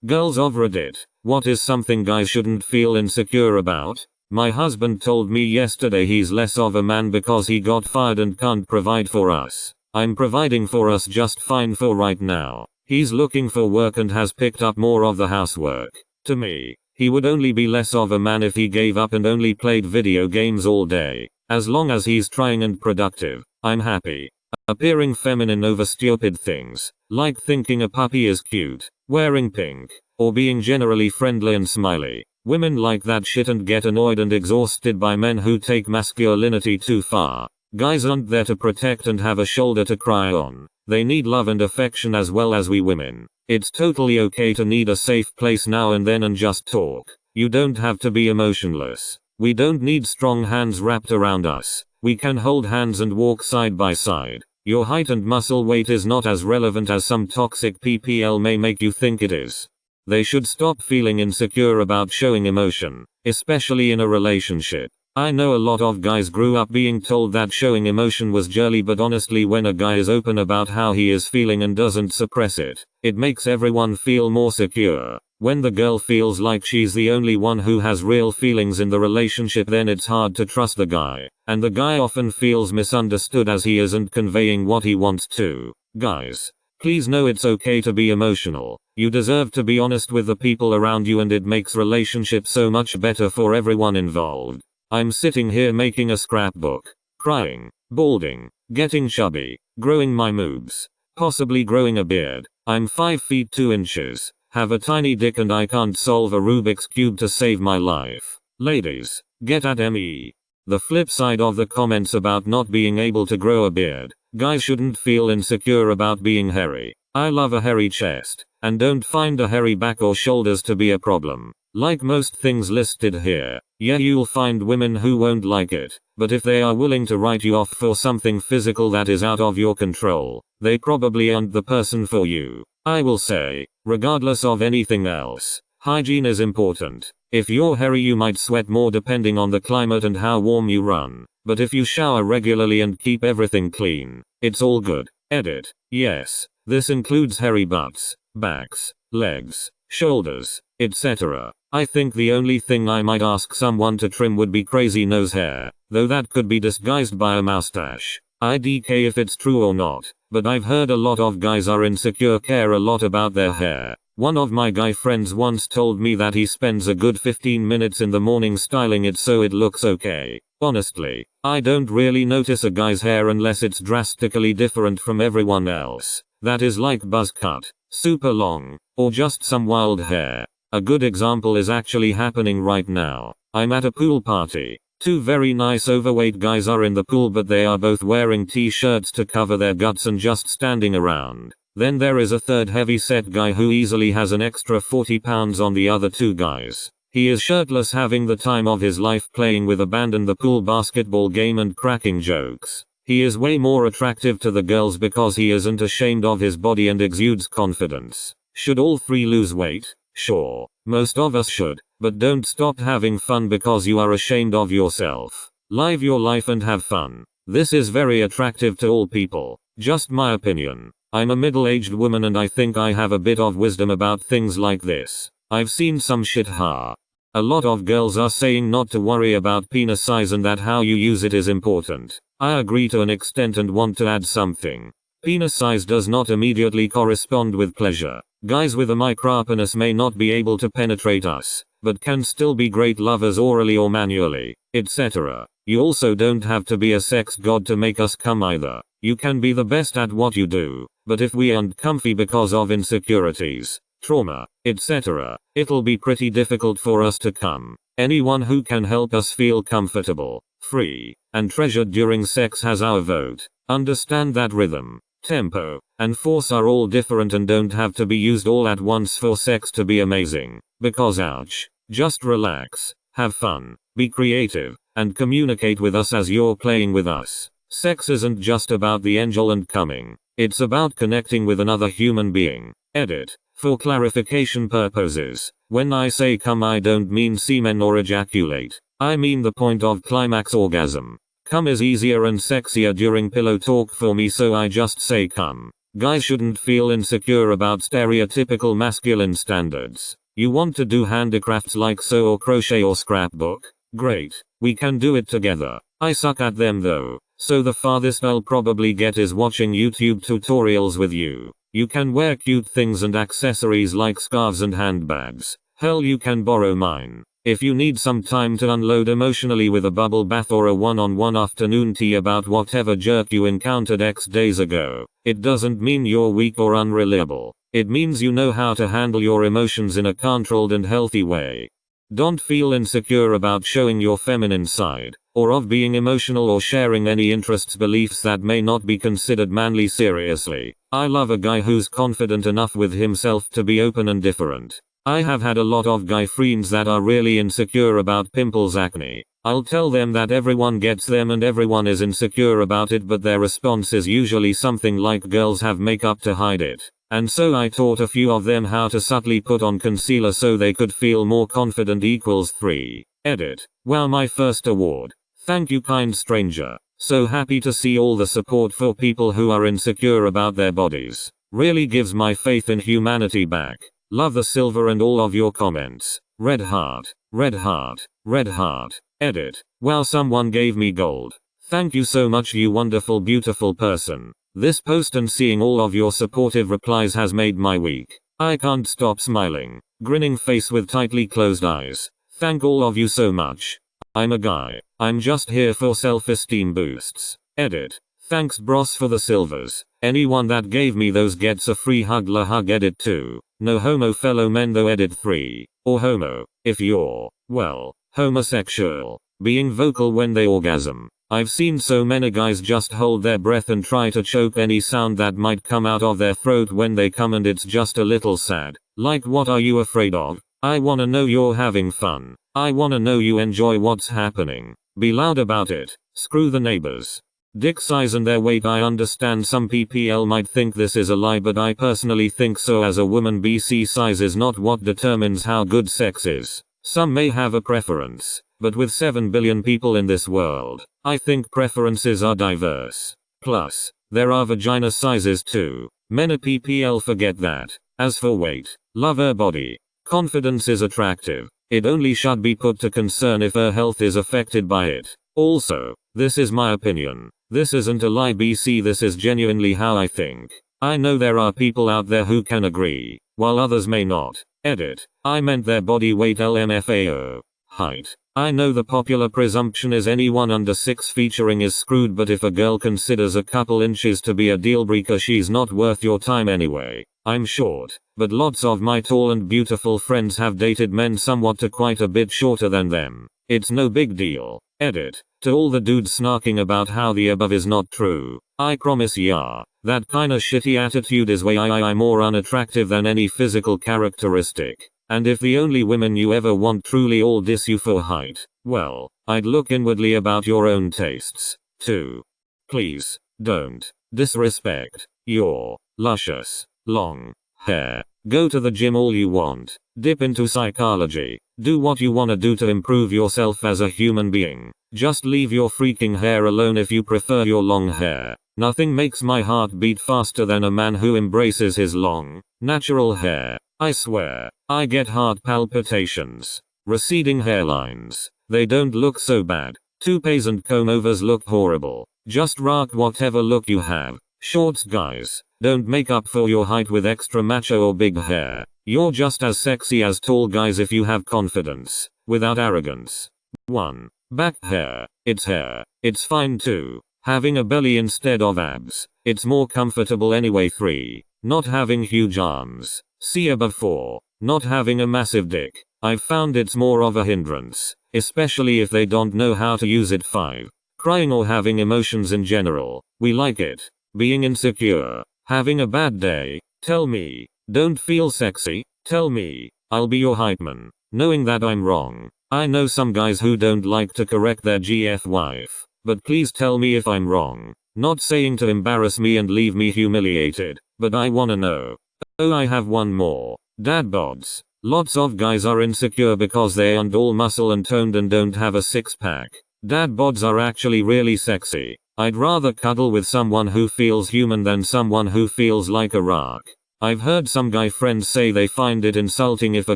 Girls of Reddit, what is something guys shouldn't feel insecure about? My husband told me yesterday he's less of a man because he got fired and can't provide for us. I'm providing for us just fine for right now. He's looking for work and has picked up more of the housework. To me, he would only be less of a man if he gave up and only played video games all day. As long as he's trying and productive, I'm happy. Appearing feminine over stupid things, like thinking a puppy is cute, wearing pink, or being generally friendly and smiley. Women like that shit and get annoyed and exhausted by men who take masculinity too far. Guys aren't there to protect and have a shoulder to cry on. They need love and affection as well as we women. It's totally okay to need a safe place now and then and just talk. You don't have to be emotionless. We don't need strong hands wrapped around us. We can hold hands and walk side by side. Your height and muscle weight is not as relevant as some toxic PPL may make you think it is. They should stop feeling insecure about showing emotion, especially in a relationship. I know a lot of guys grew up being told that showing emotion was girly, but honestly when a guy is open about how he is feeling and doesn't suppress it, it makes everyone feel more secure. When the girl feels like she's the only one who has real feelings in the relationship, then it's hard to trust the guy, and the guy often feels misunderstood as he isn't conveying what he wants to. Guys, please know it's okay to be emotional. You deserve to be honest with the people around you, and it makes relationships so much better for everyone involved. I'm sitting here making a scrapbook, crying, balding, getting chubby, growing my moobs, possibly growing a beard. I'm 5 feet 2 inches, have a tiny dick, and I can't solve a Rubik's Cube to save my life. Ladies, get at me. The flip side of the comments about not being able to grow a beard, guys shouldn't feel insecure about being hairy. I love a hairy chest, and don't find a hairy back or shoulders to be a problem. Like most things listed here, yeah, you'll find women who won't like it, but if they are willing to write you off for something physical that is out of your control, they probably aren't the person for you. I will say, regardless of anything else, hygiene is important. If you're hairy, you might sweat more depending on the climate and how warm you run, but if you shower regularly and keep everything clean, it's all good. Edit. Yes, this includes hairy butts, backs, legs, shoulders, etc. I think the only thing I might ask someone to trim would be crazy nose hair, though that could be disguised by a mustache. IDK if it's true or not, but I've heard a lot of guys are insecure, care a lot about their hair. One of my guy friends once told me that he spends a good 15 minutes in the morning styling it so it looks okay. Honestly, I don't really notice a guy's hair unless it's drastically different from everyone else. That is like buzz cut, super long, or just some wild hair. A good example is actually happening right now. I'm at a pool party. 2 very nice overweight guys are in the pool, but they are both wearing t-shirts to cover their guts and just standing around. Then there is a third heavy-set guy who easily has an extra 40 pounds on the other 2 guys. He is shirtless, having the time of his life, playing with abandon the pool basketball game and cracking jokes. He is way more attractive to the girls because he isn't ashamed of his body and exudes confidence. Should all 3 lose weight? Sure, most of us should, but don't stop having fun because you are ashamed of yourself. Live your life and have fun. This is very attractive to all people. Just my opinion. I'm a middle-aged woman and I think I have a bit of wisdom about things like this. I've seen some shit. A lot of girls are saying not to worry about penis size and that how you use it is important. I agree to an extent and want to add something. Penis size does not immediately correspond with pleasure. Guys with a micropenis may not be able to penetrate us, but can still be great lovers orally or manually, etc. You also don't have to be a sex god to make us come either. You can be the best at what you do, but if we aren't comfy because of insecurities, trauma, etc., it'll be pretty difficult for us to come. Anyone who can help us feel comfortable, free, and treasured during sex has our vote. Understand that rhythm, tempo, and force are all different and don't have to be used all at once for sex to be amazing. Because ouch. Just relax, have fun, be creative, and communicate with us as you're playing with us. Sex isn't just about the angel and coming. It's about connecting with another human being. Edit. For clarification purposes, when I say come I don't mean semen or ejaculate. I mean the point of climax orgasm. Come is easier and sexier during pillow talk for me, so I just say come. Guys shouldn't feel insecure about stereotypical masculine standards. You want to do handicrafts like sew or crochet or scrapbook? Great. We can do it together. I suck at them though, so the farthest I'll probably get is watching YouTube tutorials with you. You can wear cute things and accessories like scarves and handbags. Hell, you can borrow mine. If you need some time to unload emotionally with a bubble bath or a one-on-one afternoon tea about whatever jerk you encountered X days ago, it doesn't mean you're weak or unreliable. It means you know how to handle your emotions in a controlled and healthy way. Don't feel insecure about showing your feminine side, or of being emotional or sharing any interests beliefs that may not be considered manly. Seriously, I love a guy who's confident enough with himself to be open and different. I have had a lot of guy friends that are really insecure about pimples, acne. I'll tell them that everyone gets them and everyone is insecure about it, but their response is usually something like girls have makeup to hide it. And so I taught a few of them how to subtly put on concealer so they could feel more confident. Equals 3. Edit. Wow, my first award. Thank you, kind stranger. So happy to see all the support for people who are insecure about their bodies. Really gives my faith in humanity back. Love the silver and all of your comments. Red heart. Red heart. Red heart. Edit. Wow, someone gave me gold. Thank you so much, you wonderful beautiful person. This post and seeing all of your supportive replies has made my week. I can't stop smiling. Grinning face with tightly closed eyes. Thank all of you so much. I'm a guy. I'm just here for self-esteem boosts. Edit. Thanks bros for the silvers. Anyone that gave me those gets a free hug. La hug. Edit 2. No homo fellow men though. Edit 3. Or homo, if you're, well, homosexual. Being vocal when they orgasm. I've seen so many guys just hold their breath and try to choke any sound that might come out of their throat when they come, and it's just a little sad. Like, what are you afraid of? I wanna know you're having fun. I wanna know you enjoy what's happening. Be loud about it. Screw the neighbors. Dick size and their weight. I understand some PPL might think this is a lie, but I personally think so. As a woman, BC size is not what determines how good sex is. Some may have a preference, but with 7 billion people in this world, I think preferences are diverse. Plus, there are vagina sizes too. Men at PPL forget that. As for weight, love her body. Confidence is attractive. It only should be put to concern if her health is affected by it. Also, this is my opinion. This isn't a lie, BC, this is genuinely how I think. I know there are people out there who can agree, while others may not. Edit. I meant their body weight. LMFAO. Height. I know the popular presumption is anyone under 6 featuring is screwed, but if a girl considers a couple inches to be a deal breaker, she's not worth your time anyway. I'm short, but lots of my tall and beautiful friends have dated men somewhat to quite a bit shorter than them. It's no big deal. Edit. To all the dudes snarking about how the above is not true, I promise ya, that kinda shitty attitude is way I more unattractive than any physical characteristic. And if the only women you ever want truly all diss you for height, well, I'd look inwardly about your own tastes, too. Please, don't disrespect your luscious, long hair. Go to the gym all you want. Dip into psychology. Do what you wanna do to improve yourself as a human being. Just leave your freaking hair alone if you prefer your long hair. Nothing makes my heart beat faster than a man who embraces his long, natural hair. I swear, I get heart palpitations. Receding hairlines. They don't look so bad. Toupees and comb-overs look horrible. Just rock whatever look you have. Shorts, guys. Don't make up for your height with extra macho or big hair. You're just as sexy as tall guys if you have confidence, without arrogance. 1. Back hair. It's hair. It's fine too. Having a belly instead of abs. It's more comfortable anyway. 3. Not having huge arms. See above. 4. Not having a massive dick. I've found it's more of a hindrance, especially if they don't know how to use it. 5. Crying or having emotions in general. We like it. Being insecure. Having a bad day. Tell me. Don't feel sexy. Tell me. I'll be your hype man. Knowing that I'm wrong. I know some guys who don't like to correct their GF wife. But please tell me if I'm wrong. Not saying to embarrass me and leave me humiliated, but I wanna know. Oh, I have one more. Dad bods. Lots of guys are insecure because they aren't all muscle and toned and don't have a six-pack. Dad bods are actually really sexy. I'd rather cuddle with someone who feels human than someone who feels like a rock. I've heard some guy friends say they find it insulting if a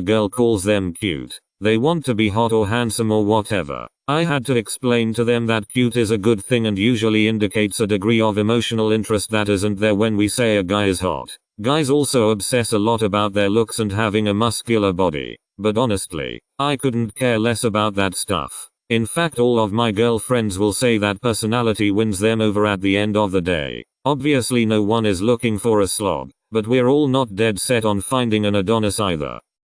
girl calls them cute. They want to be hot or handsome or whatever. I had to explain to them that cute is a good thing and usually indicates a degree of emotional interest that isn't there when we say a guy is hot. Guys also obsess a lot about their looks and having a muscular body. But honestly, I couldn't care less about that stuff. In fact, all of my girlfriends will say that personality wins them over at the end of the day. Obviously no one is looking for a slob, but we're all not dead set on finding an Adonis either.